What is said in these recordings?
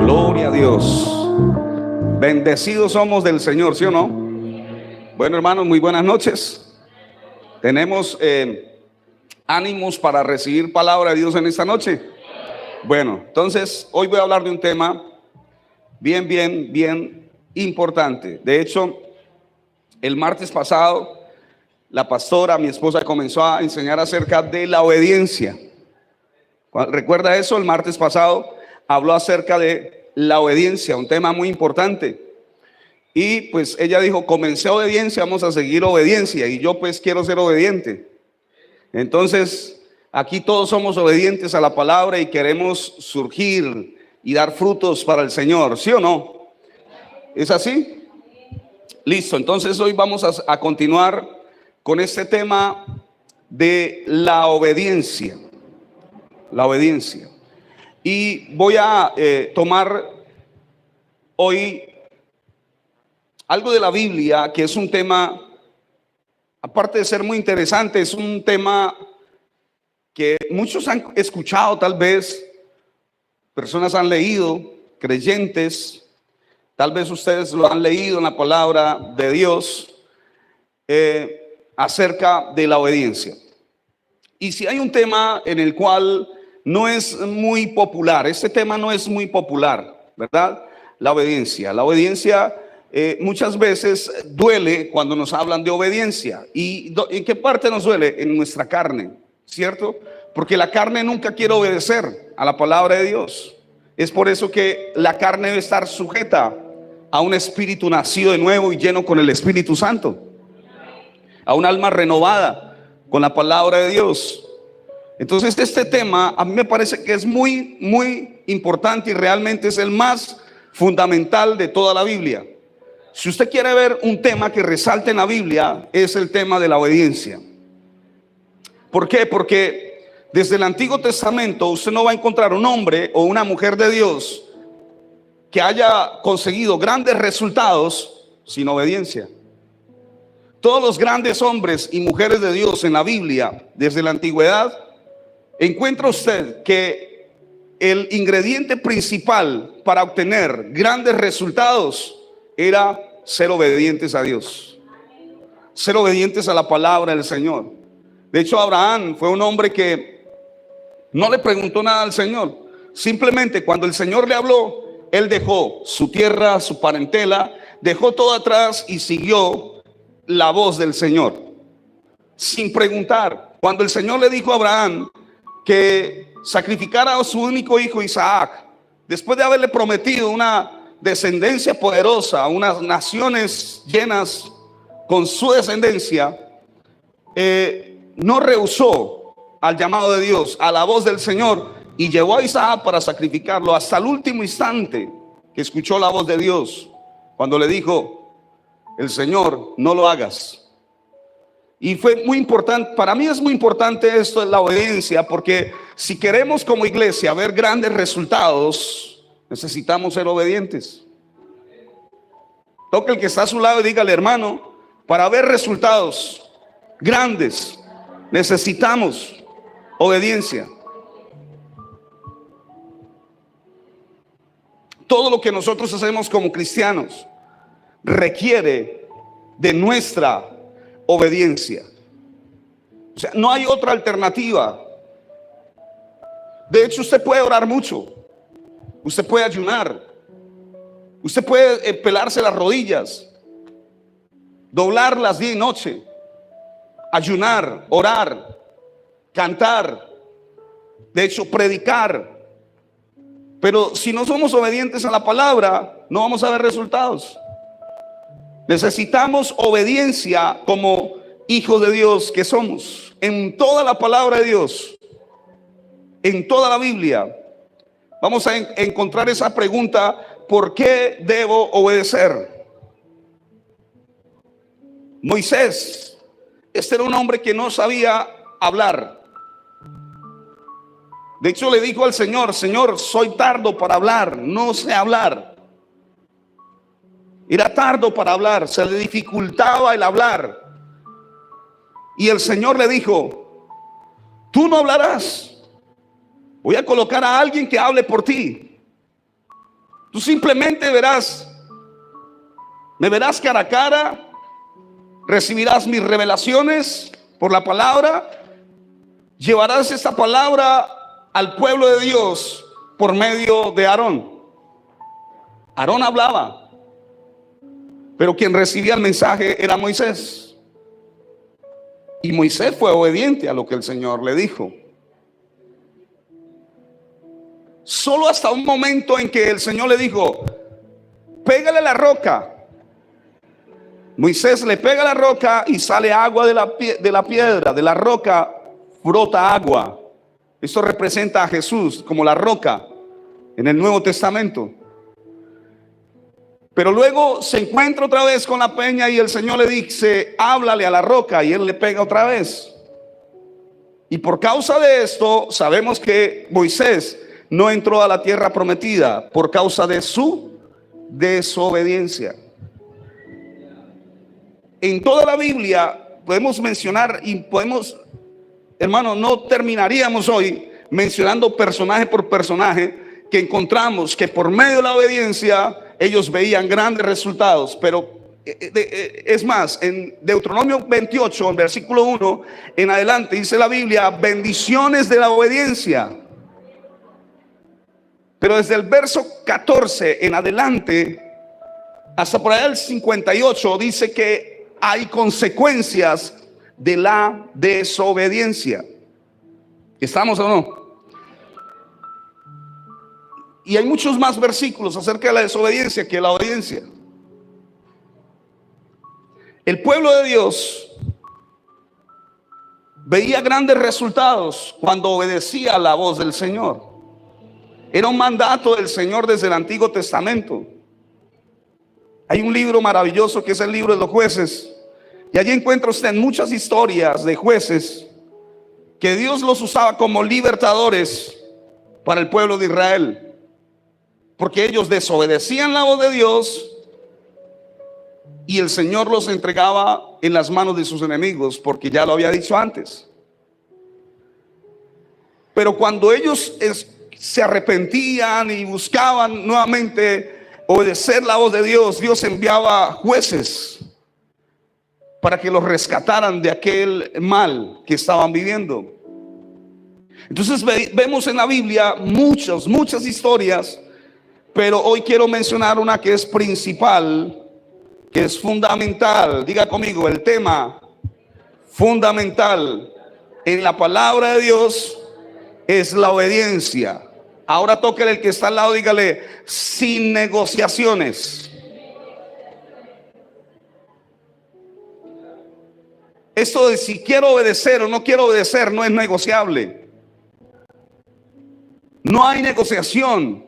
Gloria a Dios. Bendecidos somos del Señor, ¿sí o no? Bueno, hermanos, muy buenas noches. Tenemos ánimos para recibir palabra de Dios en esta noche. Bueno, entonces hoy voy a hablar de un tema bien importante. De hecho, el martes pasado la pastora, mi esposa, comenzó a enseñar acerca de la obediencia. ¿Recuerda eso? El martes pasado habló acerca de la obediencia, un tema muy importante. Y pues ella dijo, comencé obediencia, vamos a seguir obediencia. Y yo pues quiero ser obediente. Entonces, aquí todos somos obedientes a la palabra y queremos surgir y dar frutos para el Señor, ¿sí o no? ¿Es así? Listo, entonces hoy vamos a continuar con este tema de la obediencia. La obediencia. Y voy a tomar hoy algo de la Biblia, que es un tema, aparte de ser muy interesante, es un tema que muchos han escuchado, tal vez personas han leído, creyentes, tal vez ustedes lo han leído en la palabra de Dios, acerca de la obediencia. Y si hay un tema en el cual no es muy popular, este tema no es muy popular, ¿verdad? La obediencia. La obediencia muchas veces duele cuando nos hablan de obediencia. ¿Y en qué parte nos duele? En nuestra carne, ¿cierto? Porque la carne nunca quiere obedecer a la palabra de Dios. Es por eso que la carne debe estar sujeta a un espíritu nacido de nuevo y lleno con el Espíritu Santo, a un alma renovada con la palabra de Dios. Entonces este tema a mí me parece que es muy importante y realmente es el más fundamental de toda la Biblia. Si usted quiere ver un tema que resalte en la Biblia, es el tema de la obediencia. ¿Por qué? Porque desde el Antiguo Testamento usted no va a encontrar un hombre o una mujer de Dios que haya conseguido grandes resultados sin obediencia. Todos los grandes hombres y mujeres de Dios en la Biblia, desde la antigüedad, encuentra usted que el ingrediente principal para obtener grandes resultados era ser obedientes a Dios, ser obedientes a la palabra del Señor. De hecho, Abraham fue un hombre que no le preguntó nada al Señor. Simplemente cuando el Señor le habló, él dejó su tierra, su parentela, dejó todo atrás y siguió la voz del Señor sin preguntar. Cuando el Señor le dijo a Abraham que sacrificara a su único hijo Isaac, después de haberle prometido una descendencia poderosa, unas naciones llenas con su descendencia, no rehusó al llamado de Dios, a la voz del Señor, y llevó a Isaac para sacrificarlo hasta el último instante que escuchó la voz de Dios, cuando le dijo el Señor, no lo hagas. Y fue muy importante, para mí es muy importante esto de la obediencia, porque si queremos como iglesia ver grandes resultados, necesitamos ser obedientes. Toque el que está a su lado y dígale, hermano, para ver resultados grandes necesitamos obediencia. Todo lo que nosotros hacemos como cristianos requiere de nuestra obediencia. O sea, no hay otra alternativa. De hecho, usted puede orar mucho, usted puede ayunar, usted puede pelarse las rodillas, doblarlas día y noche, ayunar, orar, cantar, de hecho predicar. Pero si no somos obedientes a la palabra, no vamos a ver resultados. Necesitamos obediencia como hijos de Dios que somos. En toda la palabra de Dios, en toda la Biblia, vamos a encontrar esa pregunta: ¿por qué debo obedecer? Moisés, este era un hombre que no sabía hablar. De hecho, le dijo al Señor: Señor, soy tardo para hablar, no sé hablar. Era tardo para hablar, se le dificultaba el hablar. Y el Señor le dijo: tú no hablarás, voy a colocar a alguien que hable por ti. Tú simplemente me verás cara a cara, recibirás mis revelaciones por la palabra, llevarás esta palabra al pueblo de Dios por medio de Aarón. Aarón hablaba, pero quien recibía el mensaje era Moisés. Y Moisés fue obediente a lo que el Señor le dijo. Solo hasta un momento en que el Señor le dijo: pégale a la roca. Moisés le pega a la roca y sale agua de la piedra, de la roca brota agua. Esto representa a Jesús como la roca en el Nuevo Testamento. Pero luego se encuentra otra vez con la peña y el Señor le dice: háblale a la roca, y él le pega otra vez. Y por causa de esto sabemos que Moisés no entró a la tierra prometida por causa de su desobediencia. En toda la Biblia podemos mencionar y podemos, hermano, no terminaríamos hoy mencionando personaje por personaje que encontramos que por medio de la obediencia ellos veían grandes resultados. Pero es más, en Deuteronomio 28, en versículo 1 en adelante, dice la Biblia: bendiciones de la obediencia. Pero desde el verso 14 en adelante hasta por allá el 58 dice que hay consecuencias de la desobediencia. ¿Estamos o no? Y hay muchos más versículos acerca de la desobediencia que de la obediencia. El pueblo de Dios veía grandes resultados cuando obedecía a la voz del Señor. Era un mandato del Señor desde el Antiguo Testamento. Hay un libro maravilloso que es el libro de los Jueces, y allí encuentra usted muchas historias de jueces que Dios los usaba como libertadores para el pueblo de Israel, porque ellos desobedecían la voz de Dios y el Señor los entregaba en las manos de sus enemigos, porque ya lo había dicho antes. Pero cuando ellos se arrepentían y buscaban nuevamente obedecer la voz de Dios, Dios enviaba jueces para que los rescataran de aquel mal que estaban viviendo. Entonces vemos en la Biblia muchas historias, pero hoy quiero mencionar una que es principal, que es fundamental. Diga conmigo: el tema fundamental en la palabra de Dios es la obediencia. Ahora tóquele el que está al lado, dígale: sin negociaciones. Esto de si quiero obedecer o no quiero obedecer no es negociable. No hay negociación.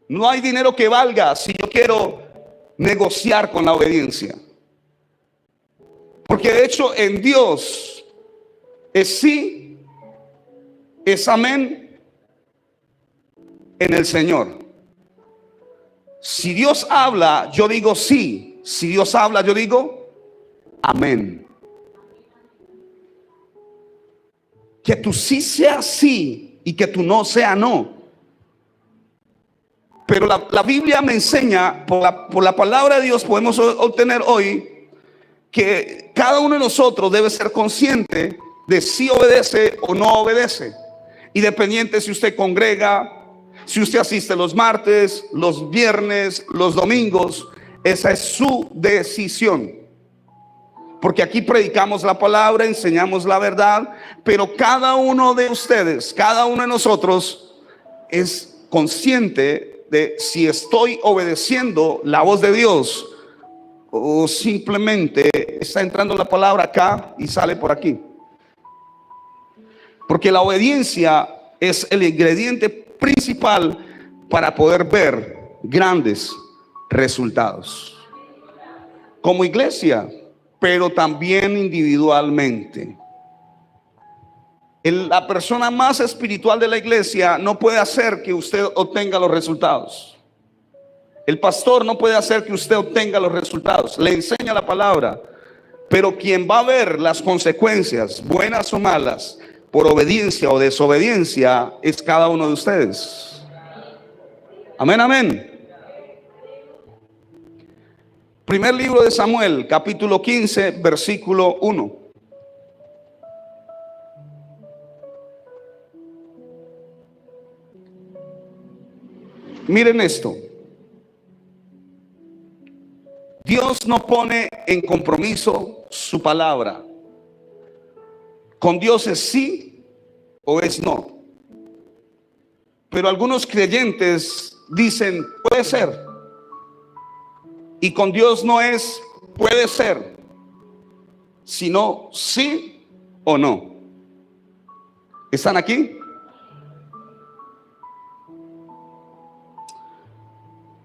No hay dinero que valga si yo quiero negociar con la obediencia. Porque de hecho en Dios es sí, es amén en el Señor. Si Dios habla, yo digo sí. Si Dios habla, yo digo amén. Que tu sí sea sí y que tu no sea no. Pero la Biblia me enseña, por la palabra de Dios podemos obtener hoy que cada uno de nosotros debe ser consciente de si obedece o no obedece. Independiente si usted congrega, si usted asiste los martes, los viernes, los domingos, esa es su decisión. Porque aquí predicamos la palabra, enseñamos la verdad, pero cada uno de ustedes, cada uno de nosotros es consciente de si estoy obedeciendo la voz de Dios o simplemente está entrando la palabra acá y sale por aquí. Porque la obediencia es el ingrediente principal para poder ver grandes resultados como iglesia, pero también individualmente. La persona más espiritual de la iglesia no puede hacer que usted obtenga los resultados. El pastor no puede hacer que usted obtenga los resultados. Le enseña la palabra, pero quien va a ver las consecuencias, buenas o malas, por obediencia o desobediencia, es cada uno de ustedes. Amén, amén. Primer libro de Samuel, capítulo 15, versículo 1. Miren esto. Dios no pone en compromiso su palabra. Con Dios es sí o es no. Pero algunos creyentes dicen puede ser. Y con Dios no es puede ser, sino sí o no. ¿Están aquí?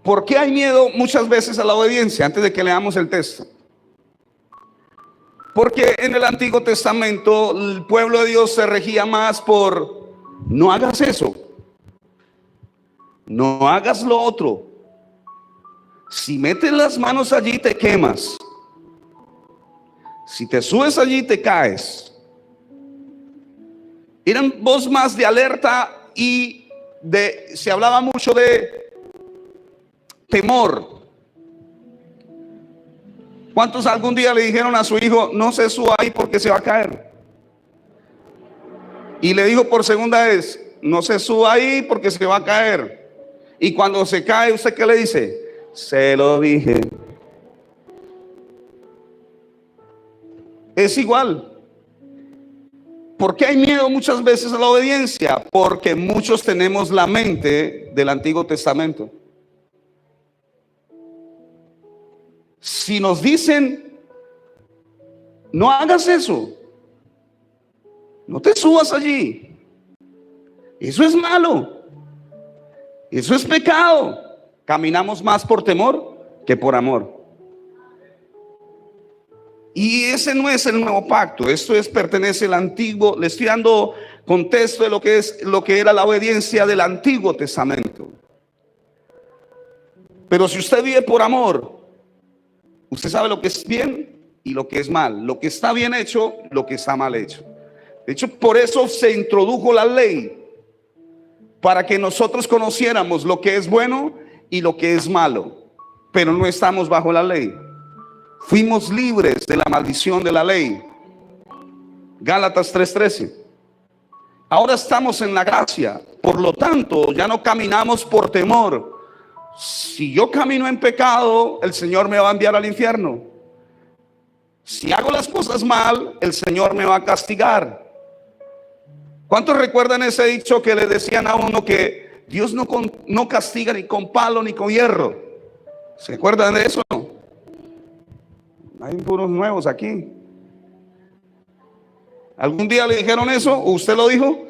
¿Por qué hay miedo muchas veces a la obediencia? Antes de que leamos el texto. Porque en el Antiguo Testamento el pueblo de Dios se regía más por no hagas eso, no hagas lo otro. Si metes las manos allí te quemas. Si te subes allí te caes. Eran voz más de alerta y se hablaba mucho de temor. ¿Cuántos algún día le dijeron a su hijo no se suba ahí porque se va a caer? Y le dijo por segunda vez no se suba ahí porque se va a caer. Y cuando se cae, ¿usted qué le dice? Se lo dije. Es igual. ¿Por qué hay miedo muchas veces a la obediencia? Porque muchos tenemos la mente del Antiguo Testamento. Si nos dicen no hagas eso, no te subas allí, eso es malo, eso es pecado, caminamos más por temor que por amor. Y ese no es el nuevo pacto, esto pertenece al antiguo. Le estoy dando contexto de lo que era la obediencia del Antiguo Testamento. Pero si usted vive por amor, usted sabe lo que es bien y lo que es mal, lo que está bien hecho, lo que está mal hecho. De hecho, por eso se introdujo la ley, para que nosotros conociéramos lo que es bueno y lo que es malo. Pero no estamos bajo la ley. Fuimos libres de la maldición de la ley. Gálatas 3:13. Ahora estamos en la gracia. Por lo tanto, ya no caminamos por temor. Si yo camino en pecado, el Señor me va a enviar al infierno. Si hago las cosas mal, el Señor me va a castigar. ¿Cuántos recuerdan ese dicho que le decían a uno que Dios no castiga ni con palo ni con hierro? ¿Se acuerdan de eso? Hay puros nuevos aquí. ¿Algún día le dijeron eso? ¿O usted lo dijo?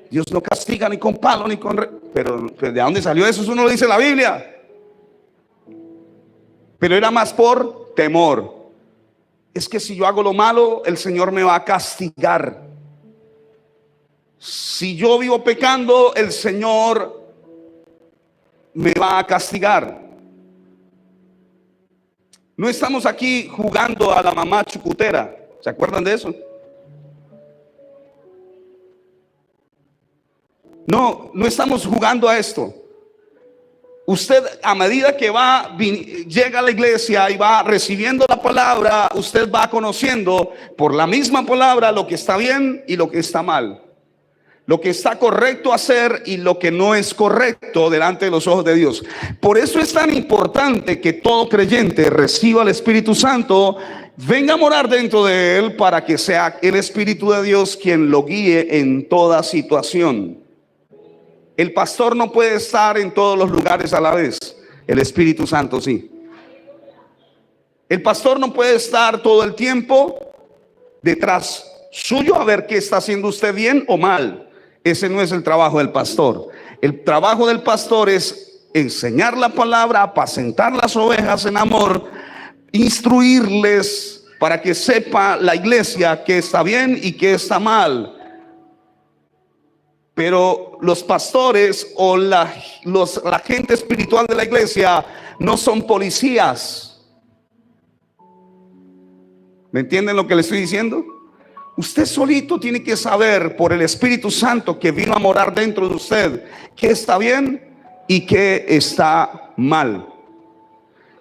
Dios no castiga ni con palo ni con... Pero ¿de dónde salió eso? Eso no lo dice la Biblia. Pero era más por temor. Es que si yo hago lo malo, el Señor me va a castigar. Si yo vivo pecando, el Señor me va a castigar. No estamos aquí jugando a la mamá chucutera. ¿Se acuerdan de eso? No estamos jugando a esto. Usted, a medida que llega a la iglesia y va recibiendo la palabra, usted va conociendo por la misma palabra lo que está bien y lo que está mal, lo que está correcto hacer y lo que no es correcto delante de los ojos de Dios. Por eso es tan importante que todo creyente reciba el Espíritu Santo, venga a morar dentro de él, para que sea el Espíritu de Dios quien lo guíe en toda situación. El pastor no puede estar en todos los lugares a la vez. El Espíritu Santo sí. El pastor no puede estar todo el tiempo detrás suyo a ver qué está haciendo usted bien o mal. Ese no es el trabajo del pastor. El trabajo del pastor es enseñar la palabra, apacentar las ovejas en amor, instruirles para que sepa la iglesia qué está bien y qué está mal. Pero los pastores o la gente espiritual de la iglesia no son policías. ¿Me entienden lo que le estoy diciendo? Usted solito tiene que saber por el Espíritu Santo que vino a morar dentro de usted qué está bien y qué está mal.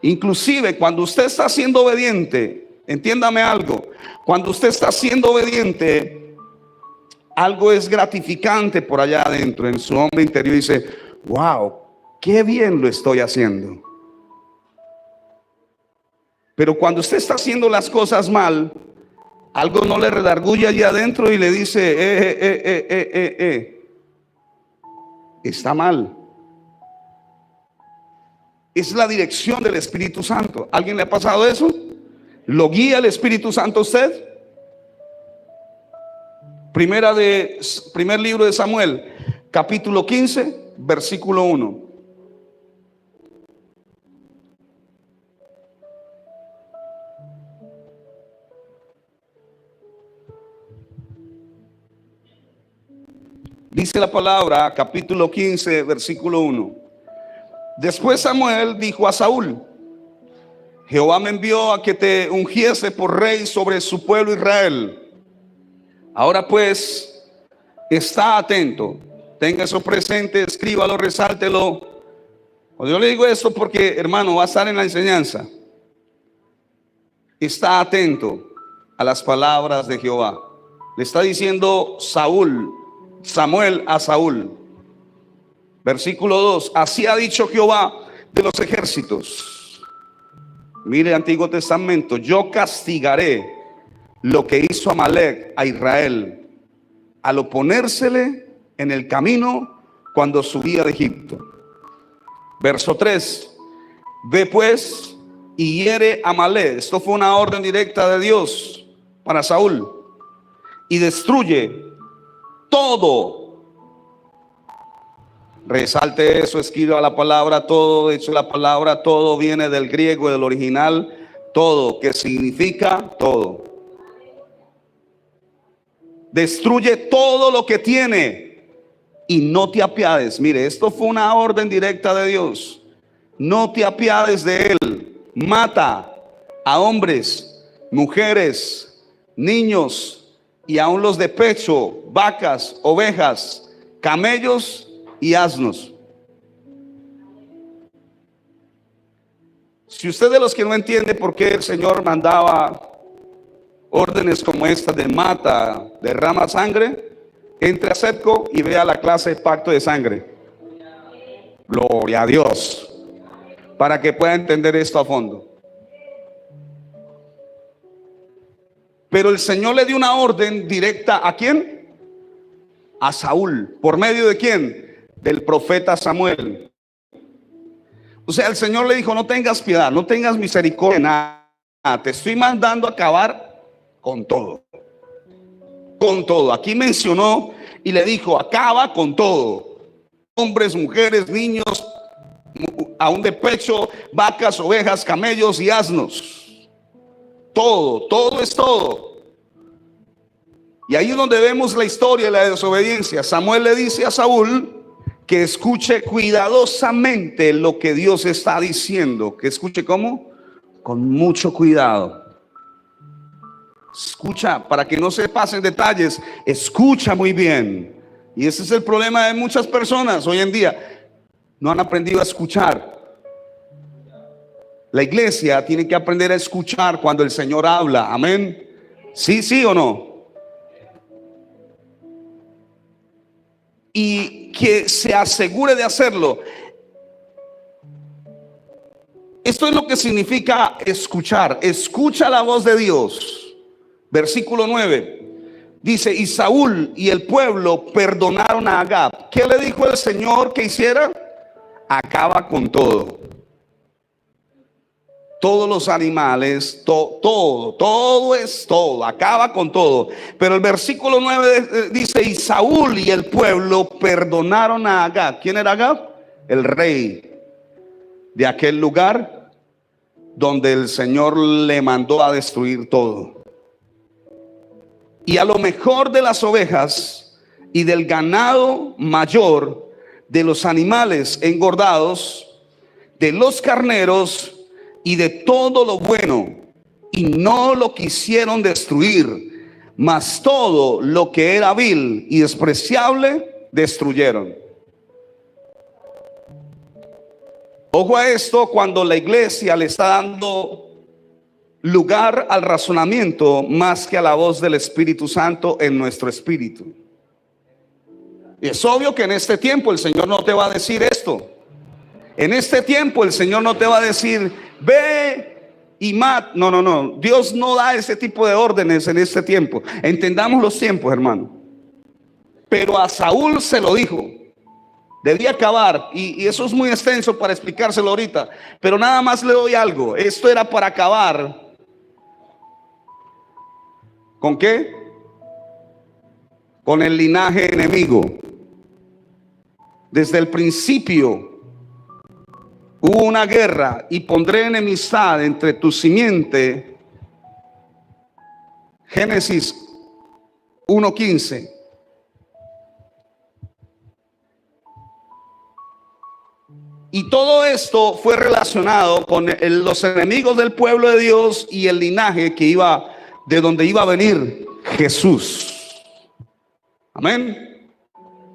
Inclusive cuando usted está siendo obediente, entiéndame algo, cuando usted está siendo obediente, algo es gratificante por allá adentro, en su hombre interior. Dice: wow, qué bien lo estoy haciendo. Pero cuando usted está haciendo las cosas mal, algo no le redarguye allá adentro y le dice: está mal. Es la dirección del Espíritu Santo. ¿Alguien le ha pasado eso? ¿Lo guía el Espíritu Santo a usted? Primer libro de Samuel, capítulo 15, versículo 1. Dice la palabra, capítulo 15, versículo 1. Después Samuel dijo a Saúl: Jehová me envió a que te ungiese por rey sobre su pueblo Israel. Ahora pues, está atento, tenga eso presente, escríbalo, resáltelo. Yo le digo esto porque, hermano, va a estar en la enseñanza. Está atento a las palabras de Jehová. Le está diciendo Samuel a Saúl. Versículo 2: así ha dicho Jehová de los ejércitos. Mire, Antiguo Testamento: yo castigaré lo que hizo Amalek a Israel al oponérsele en el camino cuando subía de Egipto. Verso 3: ve pues y hiere a Amalek. Esto fue una orden directa de Dios para Saúl. Y destruye todo. Resalte eso, escriba la palabra todo. De hecho, la palabra todo viene del griego, del original todo, que significa todo. Destruye todo lo que tiene y no te apiades. Mire, esto fue una orden directa de Dios. No te apiades de él. Mata a hombres, mujeres, niños y aun los de pecho, vacas, ovejas, camellos y asnos. Si usted de los que no entiende por qué el Señor mandaba órdenes como esta de mata, derrama sangre, entre a Setco y vea la clase pacto de sangre. Gloria a Dios, para que pueda entender esto a fondo. Pero el Señor le dio una orden directa ¿a quién? A Saúl. ¿Por medio de quién? Del profeta Samuel. O sea, el Señor le dijo: no tengas piedad, no tengas misericordia, nada. Te estoy mandando a acabar con todo. Con todo. Aquí mencionó y le dijo: acaba con todo. Hombres, mujeres, niños, aún de pecho, vacas, ovejas, camellos y asnos. Todo, todo es todo. Y ahí es donde vemos la historia de la desobediencia. Samuel le dice a Saúl que escuche cuidadosamente lo que Dios está diciendo. Que escuche ¿cómo? Con mucho cuidado. Escucha, para que no se pasen detalles. Escucha muy bien. Y ese es el problema de muchas personas hoy en día. No han aprendido a escuchar. La iglesia tiene que aprender a escuchar cuando el Señor habla. Amén. ¿Sí, sí o no? Y que se asegure de hacerlo. Esto es lo que significa escuchar. Escucha la voz de Dios. Versículo 9 dice: y Saúl y el pueblo perdonaron a Agab. ¿Qué le dijo el Señor que hiciera? Acaba con todo. Todos los animales, todo es todo, acaba con todo. Pero el versículo 9 dice: y Saúl y el pueblo perdonaron a Agab. ¿Quién era Agab? El rey de aquel lugar donde el Señor le mandó a destruir todo. Y a lo mejor de las ovejas y del ganado mayor, de los animales engordados, de los carneros y de todo lo bueno, y no lo quisieron destruir, mas todo lo que era vil y despreciable destruyeron. Ojo a esto cuando la iglesia le está dando lugar al razonamiento más que a la voz del Espíritu Santo en nuestro espíritu. Y es obvio que en este tiempo el Señor no te va a decir esto. En este tiempo el Señor no te va a decir, ve y mata. No, no, no. Dios no da ese tipo de órdenes en este tiempo. Entendamos los tiempos, hermano. Pero a Saúl se lo dijo. Debía acabar. Y eso es muy extenso para explicárselo ahorita. Pero nada más le doy algo. Esto era para acabar. ¿Con qué? Con el linaje enemigo. Desde el principio hubo una guerra, y pondré enemistad entre tu simiente. Génesis 1:15. Y todo esto fue relacionado con los enemigos del pueblo de Dios y el linaje que iba, de donde iba a venir Jesús. Amén.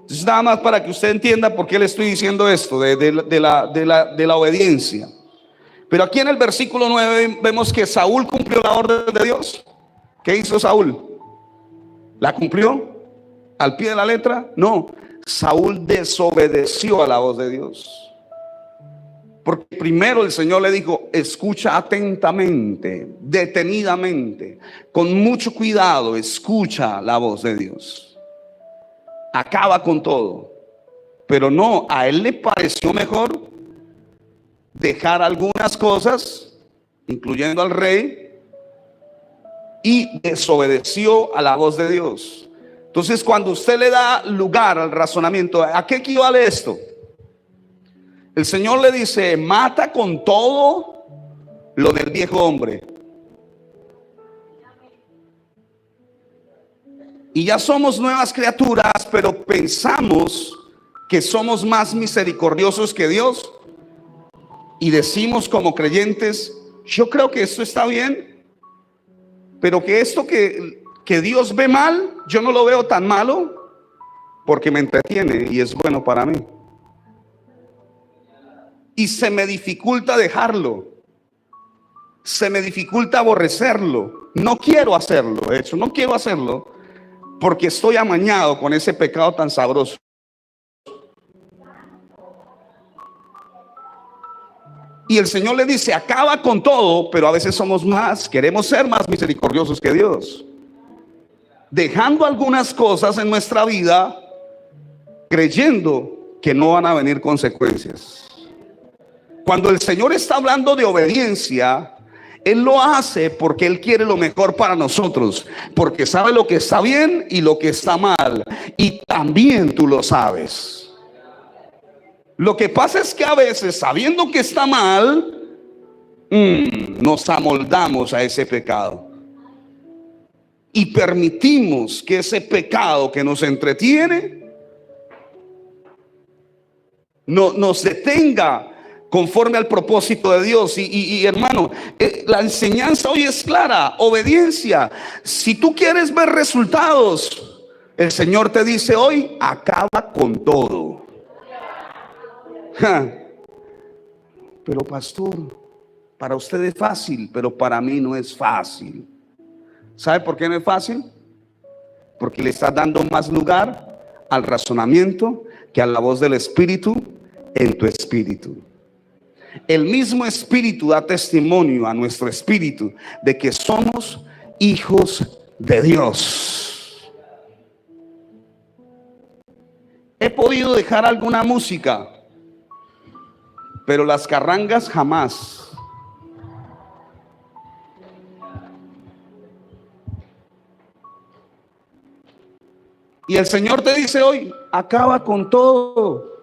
Entonces, nada más para que usted entienda por qué le estoy diciendo esto de la obediencia. Pero aquí en el versículo 9 vemos que Saúl cumplió la orden de Dios. ¿Qué hizo Saúl? ¿La cumplió al pie de la letra? No, Saúl desobedeció a la voz de Dios. Porque primero el Señor le dijo, escucha atentamente, detenidamente, con mucho cuidado, escucha la voz de Dios. Acaba con todo. Pero no, a él le pareció mejor dejar algunas cosas, incluyendo al rey, y desobedeció a la voz de Dios. Entonces, cuando usted le da lugar al razonamiento, ¿a qué equivale esto? El Señor le dice, mata con todo lo del viejo hombre. Y ya somos nuevas criaturas, pero pensamos que somos más misericordiosos que Dios. Y decimos como creyentes, yo creo que esto está bien, pero que esto que Dios ve mal, yo no lo veo tan malo, porque me entretiene y es bueno para mí. Y se me dificulta dejarlo. Se me dificulta aborrecerlo. No quiero hacerlo, de hecho, no quiero hacerlo. Porque estoy amañado con ese pecado tan sabroso. Y el Señor le dice, acaba con todo, pero a veces queremos ser más misericordiosos que Dios. Dejando algunas cosas en nuestra vida, creyendo que no van a venir consecuencias. Cuando el Señor está hablando de obediencia, Él lo hace porque Él quiere lo mejor para nosotros, porque sabe lo que está bien y lo que está mal, y también tú lo sabes. Lo que pasa es que a veces, sabiendo que está mal, nos amoldamos a ese pecado y permitimos que ese pecado que nos entretiene nos detenga conforme al propósito de Dios. Y hermano, la enseñanza hoy es clara: obediencia. Si tú quieres ver resultados, el Señor te dice hoy, acaba con todo. Pero pastor, para usted es fácil, pero para mí no es fácil. ¿Sabe por qué no es fácil? Porque le estás dando más lugar al razonamiento que a la voz del Espíritu en tu espíritu. El mismo Espíritu da testimonio a nuestro espíritu de que somos hijos de Dios. He podido dejar alguna música, pero las carrangas jamás. Y el Señor te dice hoy, acaba con todo.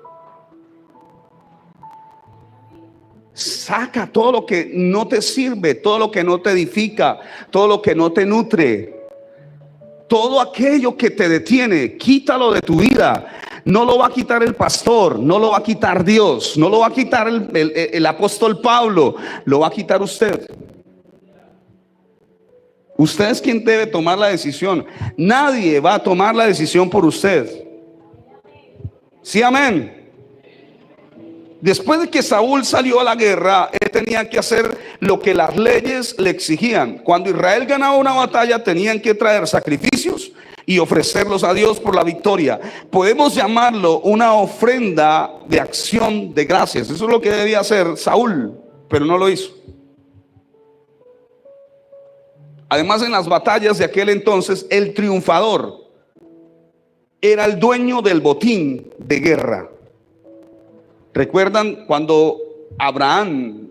Saca todo lo que no te sirve, todo lo que no te edifica, todo lo que no te nutre, todo aquello que te detiene, quítalo de tu vida. No lo va a quitar el pastor, no lo va a quitar Dios, no lo va a quitar el apóstol Pablo, lo va a quitar usted. Usted es quien debe tomar la decisión. Nadie va a tomar la decisión por usted. Sí, amén. Después de que Saúl salió a la guerra, él tenía que hacer lo que las leyes le exigían. Cuando Israel ganaba una batalla, tenían que traer sacrificios y ofrecerlos a Dios por la victoria. Podemos llamarlo una ofrenda de acción de gracias. Eso es lo que debía hacer Saúl, pero no lo hizo. Además, en las batallas de aquel entonces, el triunfador era el dueño del botín de guerra. ¿Recuerdan cuando Abraham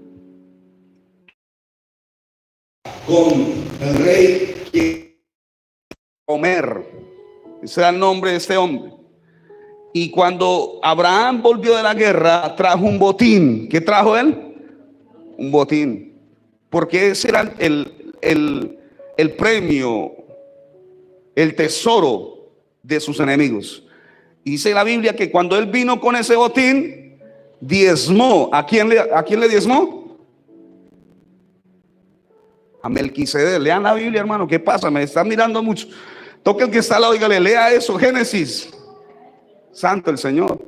con el rey Homer? Ese era el nombre de este hombre. Y cuando Abraham volvió de la guerra, trajo un botín. ¿Qué trajo él? Un botín. Porque ese era el premio, el tesoro de sus enemigos. Y dice la Biblia que cuando él vino con ese botín, diezmó. ¿A quién le diezmó? A Melquisedec. Lean la Biblia, hermano. ¿Qué pasa? Me están mirando mucho. Toque el que está al lado, dígale, lea eso, Génesis. Santo el Señor.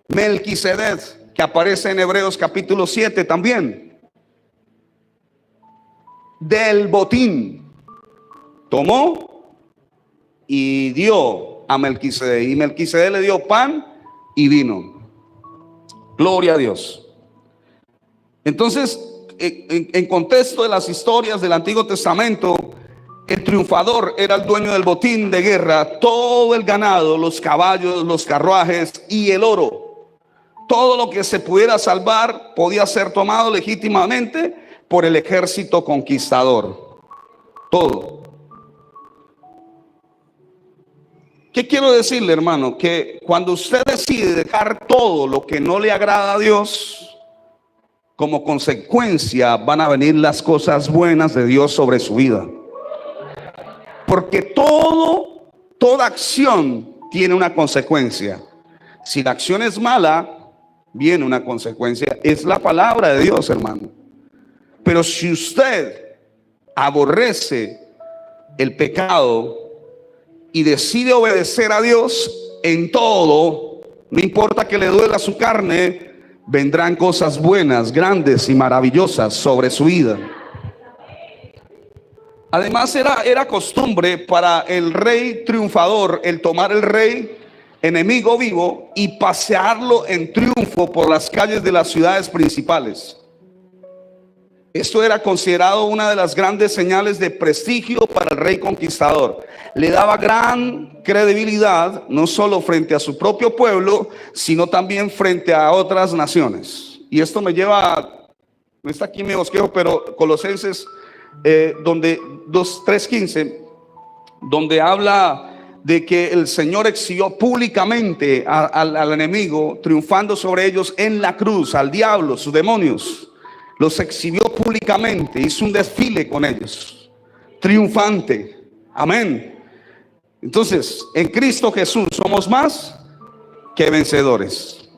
Melquisedec, que aparece en Hebreos capítulo 7 también. Del botín tomó y dio a Melquisedec. Y Melquisedec le dio pan y vino. Gloria a Dios. Entonces, en contexto de las historias del Antiguo Testamento, el triunfador era el dueño del botín de guerra, todo el ganado, los caballos, los carruajes y el oro. Todo lo que se pudiera salvar podía ser tomado legítimamente por el ejército conquistador. Todo. ¿Qué quiero decirle, hermano? Que cuando usted decide dejar todo lo que no le agrada a Dios, como consecuencia van a venir las cosas buenas de Dios sobre su vida. Porque toda acción tiene una consecuencia. Si la acción es mala, viene una consecuencia. Es la palabra de Dios, hermano. Pero si usted aborrece el pecado y decide obedecer a Dios en todo, no importa que le duela su carne, vendrán cosas buenas, grandes y maravillosas sobre su vida. Además era costumbre para el rey triunfador el tomar el rey enemigo vivo y pasearlo en triunfo por las calles de las ciudades principales. Esto era considerado una de las grandes señales de prestigio para el rey conquistador. Le daba gran credibilidad, no solo frente a su propio pueblo, sino también frente a otras naciones. Y esto me lleva, no está aquí mi bosquejo, pero Colosenses donde 3:15, donde habla de que el Señor exhibió públicamente al enemigo, triunfando sobre ellos en la cruz, al diablo, sus demonios. Los exhibió públicamente, hizo un desfile con ellos, triunfante. Amén. Entonces, en Cristo Jesús somos más que vencedores.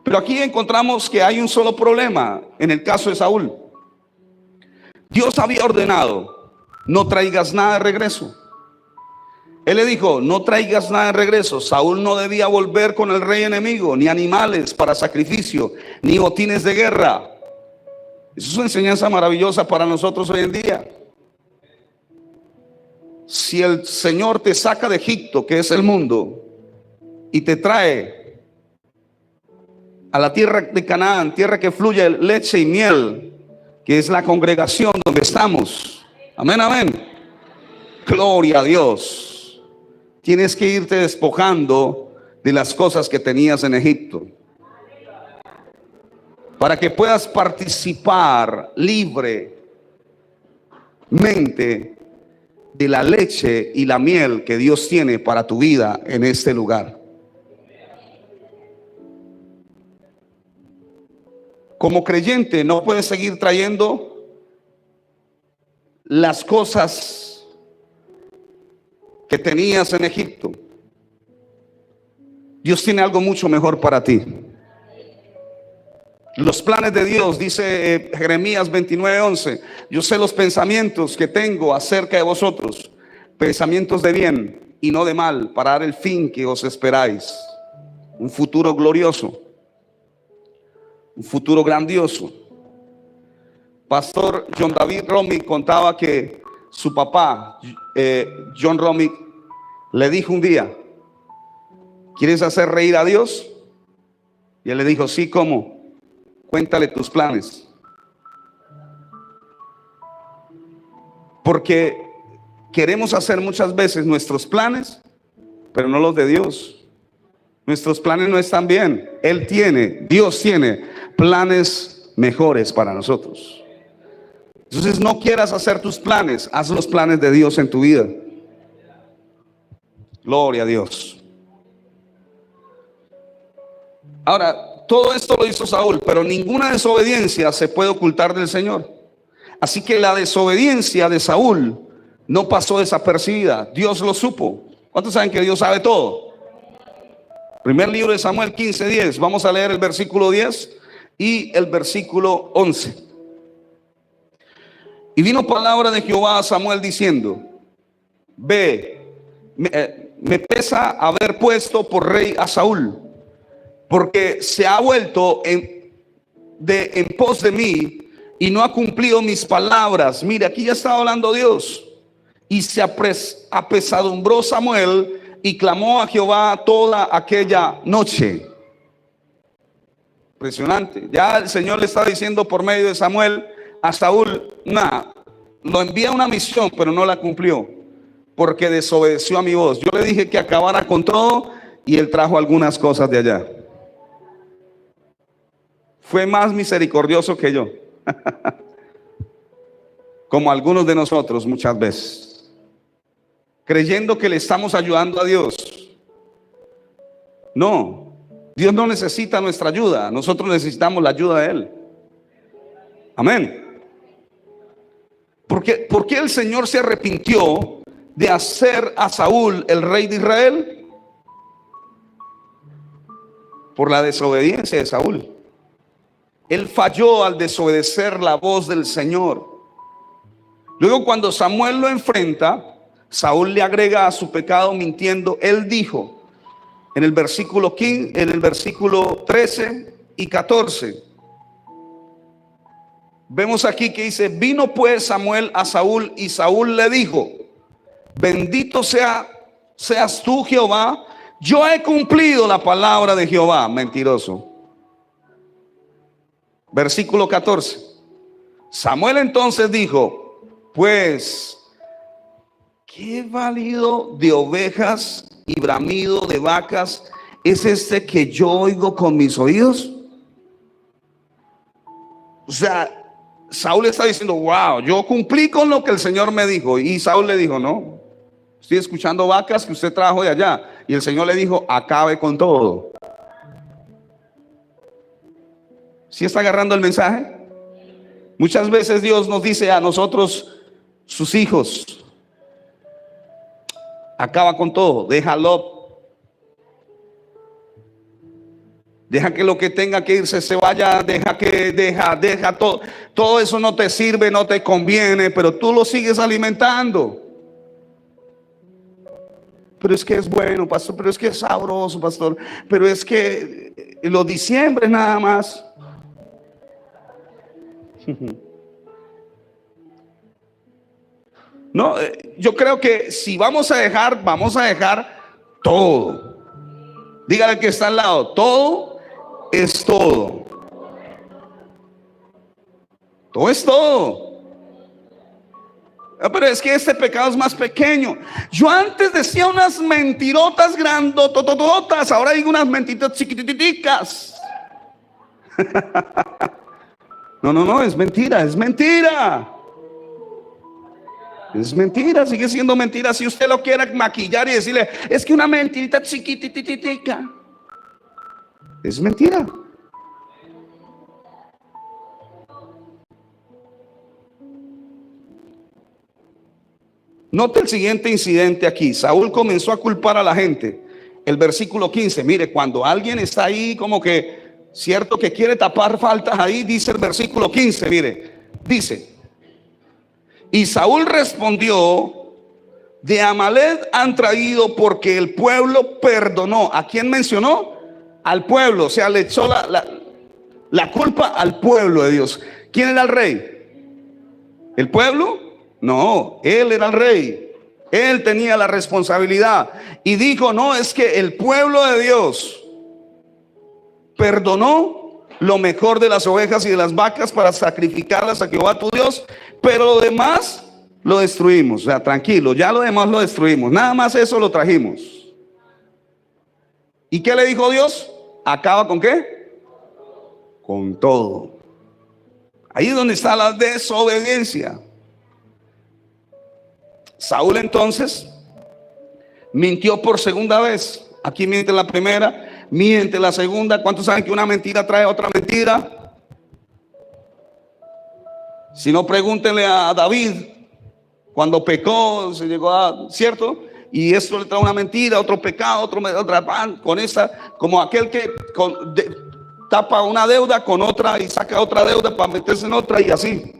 Pero aquí encontramos que hay un solo problema en el caso de Saúl. Dios había ordenado, no traigas nada de regreso. Él le dijo, no traigas nada de regreso. Saúl no debía volver con el rey enemigo, ni animales para sacrificio, ni botines de guerra. Esa es una enseñanza maravillosa para nosotros hoy en día. Si el Señor te saca de Egipto, que es el mundo, y te trae a la tierra de Canaán, tierra que fluye leche y miel, que es la congregación donde estamos. Amén, amén. Gloria a Dios. Tienes que irte despojando de las cosas que tenías en Egipto, para que puedas participar libremente de la leche y la miel que Dios tiene para tu vida en este lugar. Como creyente no puedes seguir trayendo las cosas que tenías en Egipto. Dios tiene algo mucho mejor para ti. Los planes de Dios, dice Jeremías 29:11, yo sé los pensamientos que tengo acerca de vosotros, pensamientos de bien y no de mal, para dar el fin que os esperáis. Un futuro glorioso, un futuro grandioso. Pastor John David Romick contaba que su papá, John Romick, le dijo un día: ¿quieres hacer reír a Dios? Y él le dijo: sí, ¿cómo? Cuéntale tus planes. Porque queremos hacer muchas veces nuestros planes, pero no los de Dios. Nuestros planes no están bien. Dios tiene planes mejores para nosotros. Entonces no quieras hacer tus planes, haz los planes de Dios en tu vida. Gloria a Dios. Ahora, todo esto lo hizo Saúl, pero ninguna desobediencia se puede ocultar del Señor. Así que la desobediencia de Saúl no pasó desapercibida. Dios lo supo. ¿Cuántos saben que Dios sabe todo? Primer libro de Samuel 15:10. Vamos a leer el versículo 10 y el versículo 11. Y vino palabra de Jehová a Samuel diciendo: ve, me pesa haber puesto por rey a Saúl, porque se ha vuelto en pos de mí y no ha cumplido mis palabras. Mire, aquí ya estaba hablando Dios. Y se apesadumbró Samuel y clamó a Jehová toda aquella noche. Impresionante. Ya el Señor le está diciendo por medio de Samuel a Saúl: nada, lo envía a una misión, pero no la cumplió, porque desobedeció a mi voz. Yo le dije que acabara con todo y él trajo algunas cosas de allá. Fue más misericordioso que yo. Como algunos de nosotros muchas veces, creyendo que le estamos ayudando a Dios. No, Dios no necesita nuestra ayuda, nosotros necesitamos la ayuda de Él. Amén. ¿Por qué el Señor se arrepintió de hacer a Saúl el rey de Israel? Por la desobediencia de Saúl. Él falló al desobedecer la voz del Señor. Luego, cuando Samuel lo enfrenta, Saúl le agrega a su pecado mintiendo. Él dijo en el versículo 15, en el versículo 13 y 14. Vemos aquí que dice: vino pues Samuel a Saúl y Saúl le dijo: bendito seas tú, Jehová, yo he cumplido la palabra de Jehová. Mentiroso. Versículo 14. Samuel entonces dijo: pues, ¿qué balido de ovejas y bramido de vacas es este que yo oigo con mis oídos? O sea, Saúl está diciendo: wow, yo cumplí con lo que el Señor me dijo. Y Saúl le dijo: no, estoy escuchando vacas que usted trajo de allá. Y el Señor le dijo: acabe con todo. ¿Sí está agarrando el mensaje? Muchas veces Dios nos dice a nosotros, sus hijos: acaba con todo, déjalo. Deja que lo que tenga que irse se vaya, deja todo. Todo eso no te sirve, no te conviene, pero tú lo sigues alimentando. Pero es que es bueno, pastor, pero es que es sabroso, pastor, pero es que los diciembre nada más. No, yo creo que si vamos a dejar todo. Dígale al que está al lado: todo es todo. Todo es todo. Pero es que este pecado es más pequeño. Yo antes decía unas mentirotas grandototototas, ahora digo unas mentiras chiquititicas. No, es mentira, es mentira. Es mentira, sigue siendo mentira. Si usted lo quiere maquillar y decirle: es que una mentirita chiquititica, es mentira. Note el siguiente incidente aquí. Saúl comenzó a culpar a la gente. El versículo 15, mire, cuando alguien está ahí como que, cierto, que quiere tapar faltas ahí, dice el versículo 15, mire, dice: y Saúl respondió: de Amalek han traído, porque el pueblo perdonó. ¿A quién mencionó? Al pueblo, o sea, le echó la culpa al pueblo de Dios. ¿Quién era el rey? ¿El pueblo? No, él era el rey. Él tenía la responsabilidad. Y dijo: no, es que el pueblo de Dios perdonó lo mejor de las ovejas y de las vacas para sacrificarlas a Jehová tu Dios, pero lo demás lo destruimos. O sea, tranquilo, ya lo demás lo destruimos, nada más eso lo trajimos. ¿Y qué le dijo Dios? ¿Acaba con qué? Con todo. Ahí es donde está la desobediencia. Saúl entonces mintió por segunda vez. Aquí miente la primera, miente la segunda. ¿Cuántos saben que una mentira trae otra mentira? Si no, pregúntenle a David. Cuando pecó, se llegó a, ¿cierto? Y esto le trae una mentira, otro pecado, otra pan, con esa, como aquel que tapa una deuda con otra y saca otra deuda para meterse en otra y así.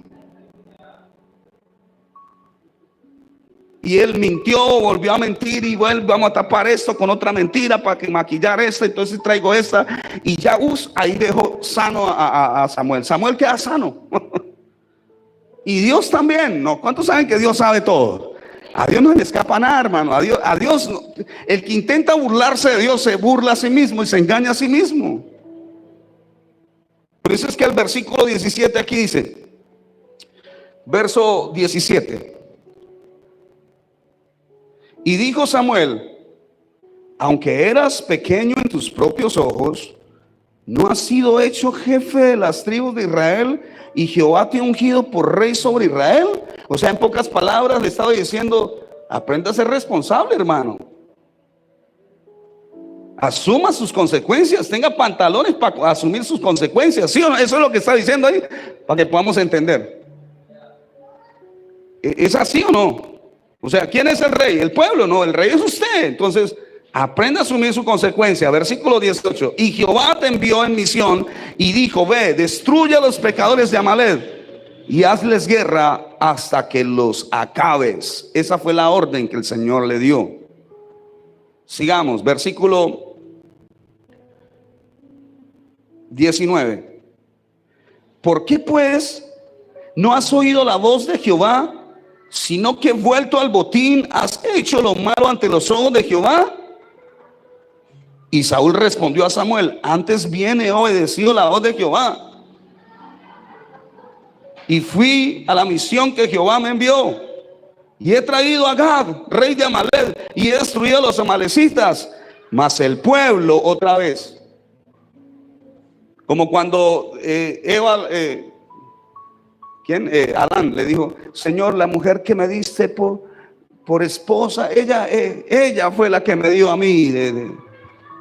Y él mintió, volvió a mentir y vuelve, vamos a tapar esto con otra mentira para que maquillar esta, entonces traigo esta. Y ya ahí dejó sano a Samuel. Samuel queda sano. Y Dios también, ¿no? ¿Cuántos saben que Dios sabe todo? A Dios no le escapa nada, hermano. A Dios, el que intenta burlarse de Dios se burla a sí mismo y se engaña a sí mismo. Por eso es que el versículo 17 aquí dice, verso 17: y dijo Samuel: aunque eras pequeño en tus propios ojos, ¿no has sido hecho jefe de las tribus de Israel? Y Jehová te ha ungido por rey sobre Israel. O sea, en pocas palabras le estaba diciendo: aprenda a ser responsable, hermano. Asuma sus consecuencias, tenga pantalones para asumir sus consecuencias. ¿Sí o no? Eso es lo que está diciendo ahí, para que podamos entender. ¿Es así o no? O sea, ¿quién es el rey? El pueblo. No, el rey es usted. Entonces, aprenda a asumir su consecuencia. Versículo 18: y Jehová te envió en misión y dijo: ve, destruye a los pecadores de Amalek y hazles guerra hasta que los acabes. Esa fue la orden que el Señor le dio. Sigamos, versículo 19: ¿por qué pues no has oído la voz de Jehová, sino que vuelto al botín has hecho lo malo ante los ojos de Jehová? Y Saúl respondió a Samuel: antes bien he obedecido la voz de Jehová y fui a la misión que Jehová me envió, y he traído a Agag, rey de Amalek, y he destruido a los amalecitas. Mas el pueblo, otra vez, como cuando Adán le dijo: Señor, la mujer que me diste por esposa, ella fue la que me dio a mí.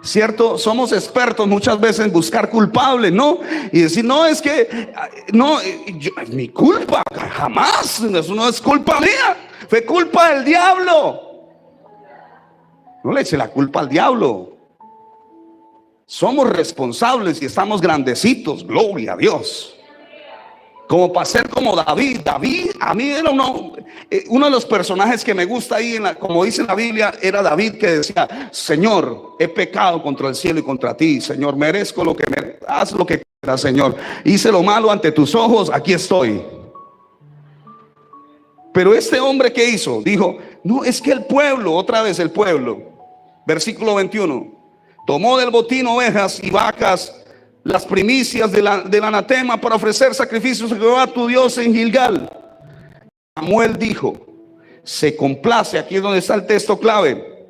¿Cierto? Somos expertos muchas veces en buscar culpables, ¿no? Y decir: no, es que no, mi culpa, jamás, eso no es culpa mía, fue culpa del diablo. No le eche la culpa al diablo. Somos responsables y estamos grandecitos, gloria a Dios. Como para ser como David. David, a mí era uno de los personajes que me gusta ahí, como dice la Biblia, era David, que decía: Señor, he pecado contra el cielo y contra ti. Señor, merezco lo que haz lo que quieras, Señor. Hice lo malo ante tus ojos, aquí estoy. Pero este hombre, ¿qué hizo? Dijo: no, es que el pueblo, otra vez el pueblo. Versículo 21: tomó del botín ovejas y vacas, las primicias del anatema, para ofrecer sacrificios a Jehová tu Dios en Gilgal. Samuel dijo: se complace, aquí es donde está el texto clave,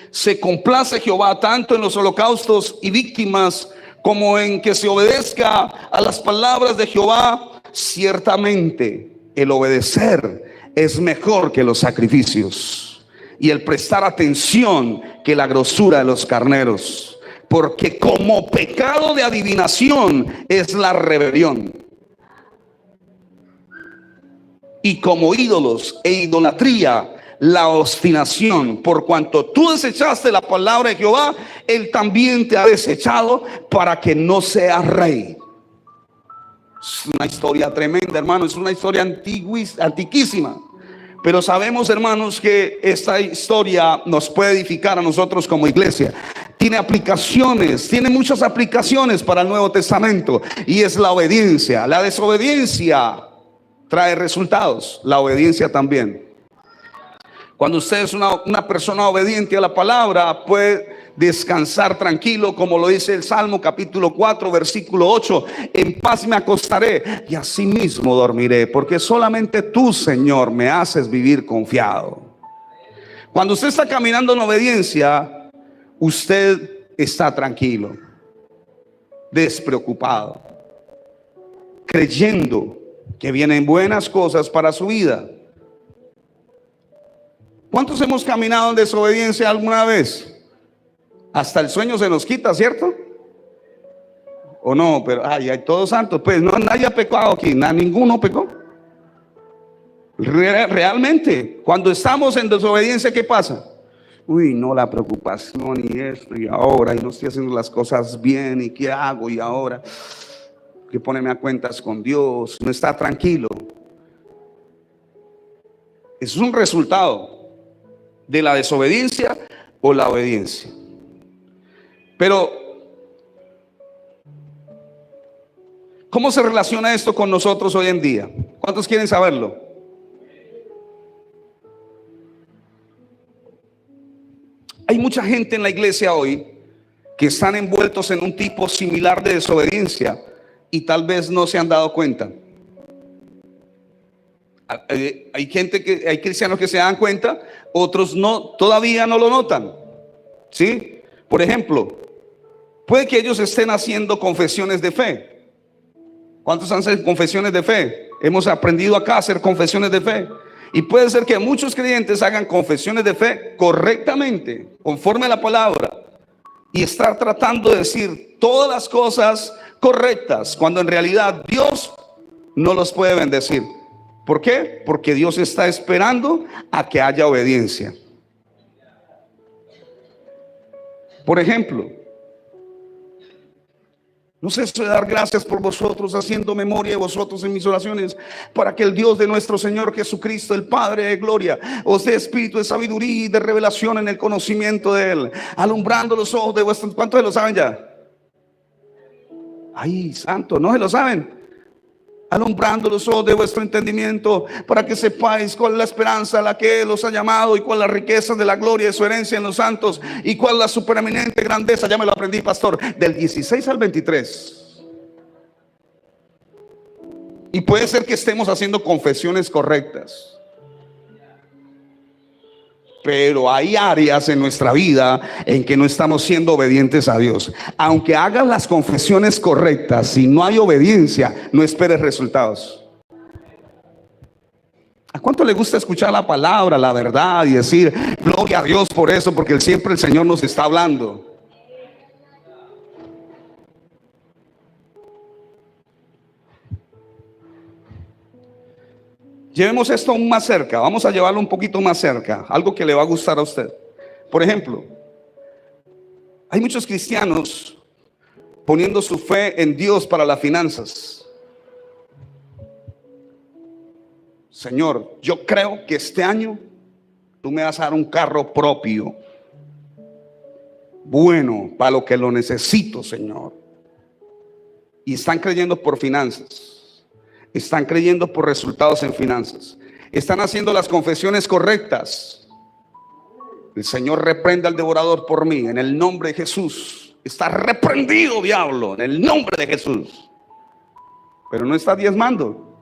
se complace Jehová tanto en los holocaustos y víctimas como en que se obedezca a las palabras de Jehová. Ciertamente el obedecer es mejor que los sacrificios, y el prestar atención que la grosura de los carneros. Porque como pecado de adivinación es la rebelión, y como ídolos e idolatría la obstinación. Por cuanto tú desechaste la palabra de Jehová, Él también te ha desechado para que no seas rey. Es una historia tremenda, hermano. Es una historia antiquísima. Pero sabemos, hermanos, que esta historia nos puede edificar a nosotros como iglesia. Tiene aplicaciones, tiene muchas aplicaciones para el Nuevo Testamento. Y es la obediencia. La desobediencia trae resultados, la obediencia también. Cuando usted es una persona obediente a la palabra, puede descansar tranquilo, como lo dice el Salmo capítulo 4 versículo 8: en paz me acostaré y asimismo dormiré, porque solamente tú, Señor, me haces vivir confiado. Cuando usted está caminando en obediencia, usted está tranquilo, despreocupado, creyendo que vienen buenas cosas para su vida. ¿Cuántos hemos caminado en desobediencia alguna vez? Hasta el sueño se nos quita, ¿cierto? ¿O no? Pero hay todos santos. Pues no, nadie ha pecado aquí, ninguno pecó. Realmente, cuando estamos en desobediencia, ¿qué pasa? Uy, no, la preocupación y esto y ahora, y no estoy haciendo las cosas bien, y qué hago y ahora, que ponerme a cuentas con Dios, no está tranquilo. Es un resultado de la desobediencia o la obediencia. Pero ¿cómo se relaciona esto con nosotros hoy en día? ¿Cuántos quieren saberlo? Hay mucha gente en la iglesia hoy que están envueltos en un tipo similar de desobediencia y tal vez no se han dado cuenta. Hay cristianos que se dan cuenta, otros no, todavía no lo notan. ¿Sí? Por ejemplo, puede que ellos estén haciendo confesiones de fe. ¿Cuántos hacen confesiones de fe? Hemos aprendido acá a hacer confesiones de fe. Y puede ser que muchos creyentes hagan confesiones de fe correctamente, conforme a la palabra, y estar tratando de decir todas las cosas correctas, cuando en realidad Dios no los puede bendecir. ¿Por qué? Porque Dios está esperando a que haya obediencia. Por ejemplo, no ceso de dar gracias por vosotros, haciendo memoria de vosotros en mis oraciones, para que el Dios de nuestro Señor Jesucristo, el Padre de gloria, os dé espíritu de sabiduría y de revelación en el conocimiento de Él, alumbrando los ojos de vuestros. ¿Cuántos se lo saben ya? Ay, santo, ¿no se lo saben? Alumbrando los ojos de vuestro entendimiento, para que sepáis cuál es la esperanza a la que Él os ha llamado, y cuál la riqueza de la gloria de su herencia en los santos, y cuál la supereminente grandeza, ya me lo aprendí, pastor, del 16 al 23. Y puede ser que estemos haciendo confesiones correctas, pero hay áreas en nuestra vida en que no estamos siendo obedientes a Dios. Aunque hagas las confesiones correctas, si no hay obediencia, no esperes resultados. ¿A cuánto le gusta escuchar la palabra, la verdad, y decir gloria a Dios por eso? Porque siempre el Señor nos está hablando. Llevemos esto aún más cerca, vamos a llevarlo un poquito más cerca, algo que le va a gustar a usted. Por ejemplo, hay muchos cristianos poniendo su fe en Dios para las finanzas. Señor, yo creo que este año tú me vas a dar un carro propio, bueno, para lo que lo necesito, Señor. Y están creyendo por finanzas. Están creyendo por resultados en finanzas. Están haciendo las confesiones correctas. El Señor reprenda al devorador por mí, en el nombre de Jesús. Está reprendido, diablo, en el nombre de Jesús. Pero no está diezmando.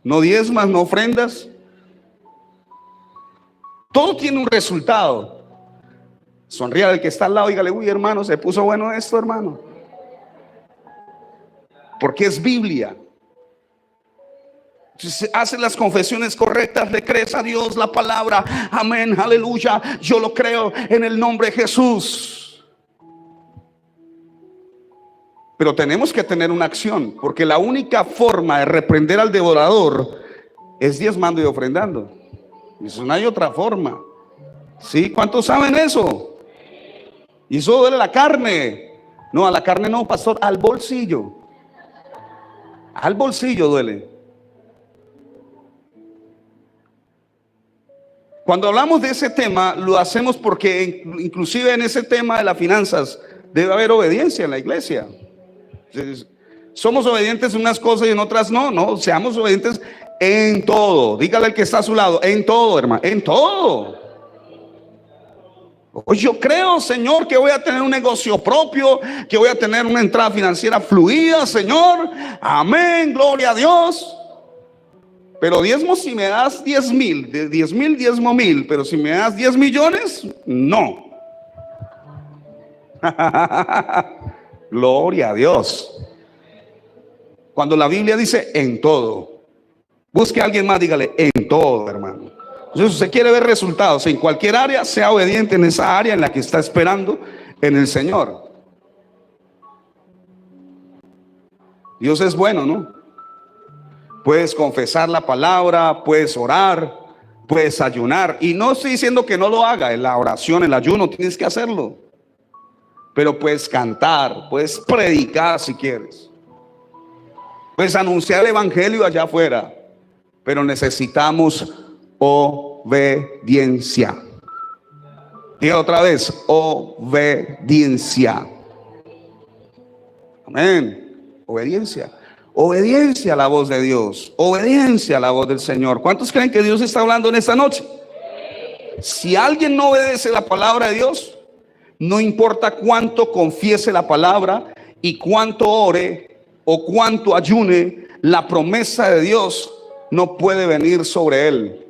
No diezmas, no ofrendas. Todo tiene un resultado. Sonríe al que está al lado, dígale: uy, hermano, se puso bueno esto, hermano. Porque es Biblia. Si haces las confesiones correctas, le crees a Dios la palabra, amén, aleluya, yo lo creo en el nombre de Jesús. Pero tenemos que tener una acción, porque la única forma de reprender al devorador Es diezmando y ofrendando. Eso no hay otra forma. ¿Sí? ¿Cuántos saben eso? Y eso duele la carne. No, a la carne no, pastor, al bolsillo. Al bolsillo duele. Cuando hablamos de ese tema, lo hacemos porque inclusive en ese tema de las finanzas debe haber obediencia en la iglesia. Somos obedientes en unas cosas y en otras no. No, seamos obedientes en todo. Dígale al que está a su lado, en todo, hermano, en todo. Hoy yo creo, Señor, que voy a tener un negocio propio, que voy a tener una entrada financiera fluida, Señor. Amén, gloria a Dios. Pero diezmo, si me das 10,000, de 10,000 diezmo 1,000, pero si me das 10 millones, no. Gloria a Dios. Cuando la Biblia dice en todo, busque a alguien más, dígale en todo, hermano. Entonces, usted quiere ver resultados en cualquier área, sea obediente en esa área en la que está esperando en el Señor. Dios es bueno, ¿no? Puedes confesar la palabra, puedes orar, puedes ayunar. Y no estoy diciendo que no lo haga, en la oración, el ayuno, tienes que hacerlo. Pero puedes cantar, puedes predicar si quieres. Puedes anunciar el evangelio allá afuera. Pero necesitamos obediencia. Diga otra vez, obediencia. Amén. Obediencia. Obediencia a la voz de Dios, obediencia a la voz del Señor. ¿Cuántos creen que Dios está hablando en esta noche? Si alguien no obedece la palabra de Dios, no importa cuánto confiese la palabra y cuánto ore o cuánto ayune, la promesa de Dios no puede venir sobre él.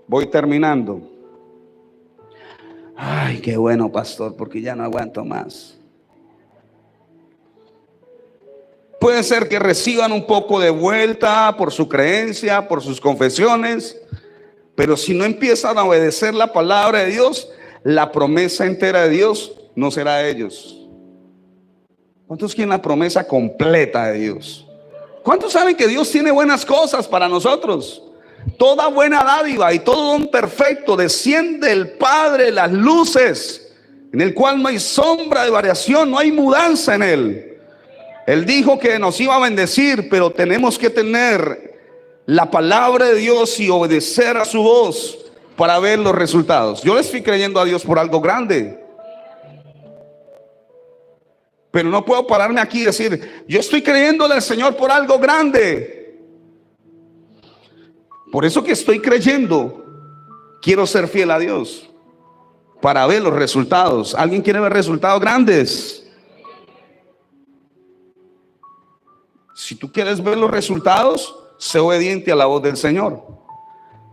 Voy terminando. Ay, qué bueno, pastor, porque ya no aguanto más. Puede ser que reciban un poco de vuelta por su creencia, por sus confesiones, pero si no empiezan a obedecer la palabra de Dios, la promesa entera de Dios no será de ellos. ¿Cuántos quieren la promesa completa de Dios? ¿Cuántos saben que Dios tiene buenas cosas para nosotros? Toda buena dádiva y todo don perfecto desciende del Padre de las luces, en el cual no hay sombra de variación, no hay mudanza en él. Él dijo que nos iba a bendecir, pero tenemos que tener la palabra de Dios y obedecer a su voz para ver los resultados. Yo le estoy creyendo a Dios por algo grande, pero no puedo pararme aquí y decir, yo estoy creyéndole al Señor por algo grande. Por eso que estoy creyendo, quiero ser fiel a Dios para ver los resultados. ¿Alguien quiere ver resultados grandes? Si tú quieres ver los resultados, sé obediente a la voz del Señor.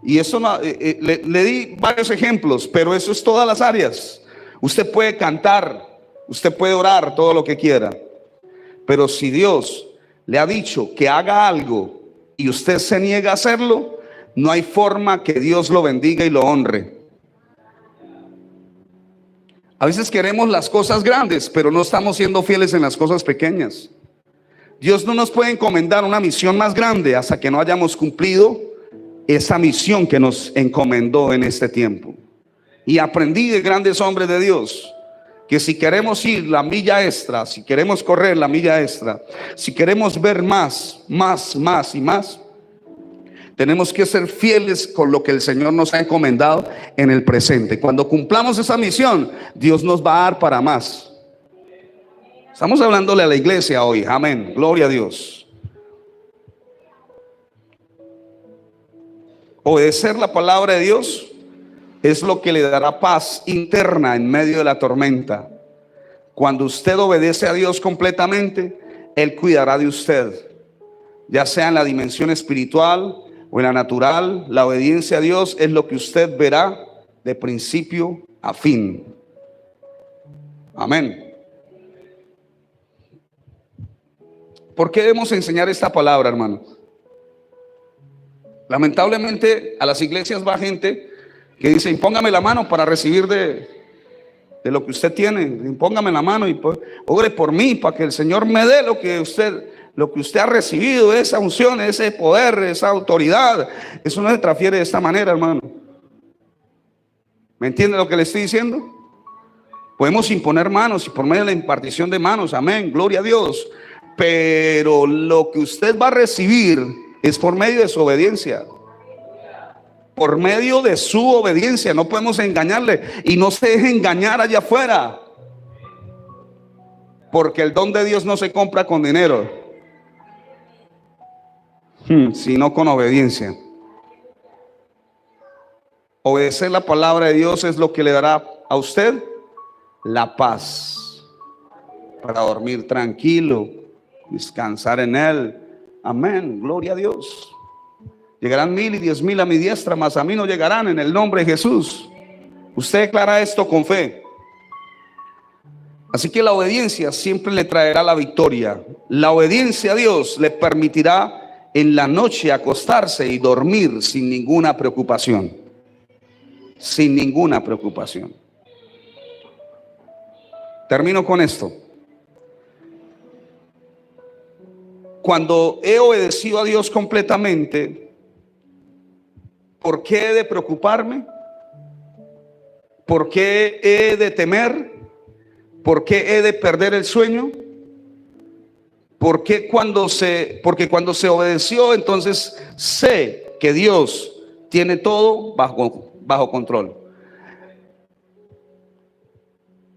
Y eso le di varios ejemplos, pero eso es todas las áreas. Usted puede cantar, usted puede orar, todo lo que quiera. Pero si Dios le ha dicho que haga algo y usted se niega a hacerlo, no hay forma que Dios lo bendiga y lo honre. A veces queremos las cosas grandes, pero no estamos siendo fieles en las cosas pequeñas. Dios no nos puede encomendar una misión más grande hasta que no hayamos cumplido esa misión que nos encomendó en este tiempo. Y aprendí de grandes hombres de Dios que si queremos ir la milla extra, si queremos correr la milla extra, si queremos ver más y más, tenemos que ser fieles con lo que el Señor nos ha encomendado en el presente. Cuando cumplamos esa misión, Dios nos va a dar para más. Estamos hablándole a la iglesia hoy, amén, gloria a Dios. Obedecer la palabra de Dios es lo que le dará paz interna en medio de la tormenta. Cuando usted obedece a Dios completamente, Él cuidará de usted, ya sea en la dimensión espiritual o en la natural. La obediencia a Dios es lo que usted verá de principio a fin. Amén. ¿Por qué debemos enseñar esta palabra, hermano? Lamentablemente a las iglesias va gente que dice, impóngame la mano para recibir de lo que usted tiene. Impóngame la mano y ore por mí para que el Señor me dé lo que usted lo que usted ha recibido, esa unción, ese poder, esa autoridad, eso no se transfiere de esta manera, hermano. ¿Me entiende lo que le estoy diciendo? Podemos imponer manos y por medio de la impartición de manos, amén, gloria a Dios. Pero lo que usted va a recibir es por medio de su obediencia. Por medio de su obediencia. No podemos engañarle y no se deje engañar allá afuera. Porque el don de Dios no se compra con dinero, sino con obediencia. Obedecer la palabra de Dios es lo que le dará a usted la paz para dormir tranquilo, descansar en Él. Amén, gloria a Dios. Llegarán 1000 y 10,000 a mi diestra, mas a mí no llegarán, en el nombre de Jesús. Usted declara esto con fe. Así que la obediencia siempre le traerá la victoria. La obediencia a Dios le permitirá en la noche acostarse y dormir sin ninguna preocupación. Sin ninguna preocupación. Termino con esto. Cuando he obedecido a Dios completamente, ¿por qué he de preocuparme? ¿Por qué he de temer? ¿Por qué he de perder el sueño? Porque cuando se obedeció, entonces sé que Dios tiene todo bajo control.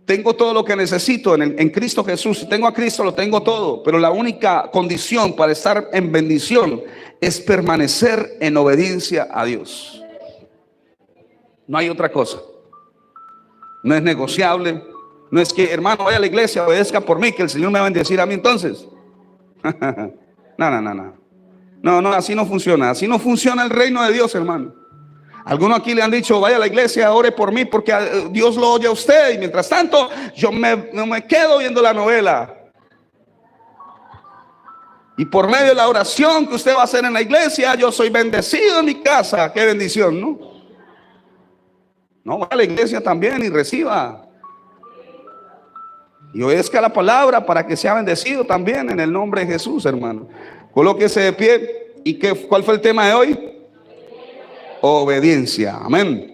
Tengo todo lo que necesito en Cristo Jesús. Si tengo a Cristo, lo tengo todo. Pero la única condición para estar en bendición es permanecer en obediencia a Dios. No hay otra cosa. No es negociable. No es que, hermano, vaya a la iglesia, obedezca por mí, que el Señor me va a bendecir a mí entonces. No, así no funciona. Así no funciona el reino de Dios, hermano. Algunos aquí le han dicho, vaya a la iglesia, ore por mí, porque Dios lo oye a usted. Y mientras tanto, yo no me quedo viendo la novela. Y por medio de la oración que usted va a hacer en la iglesia, yo soy bendecido en mi casa. Qué bendición, ¿no? No, vaya a la iglesia también y reciba. Y obedezca la palabra para que sea bendecido también en el nombre de Jesús, hermano. Colóquese de pie. ¿Y cuál fue el tema de hoy? Obediencia. Amén.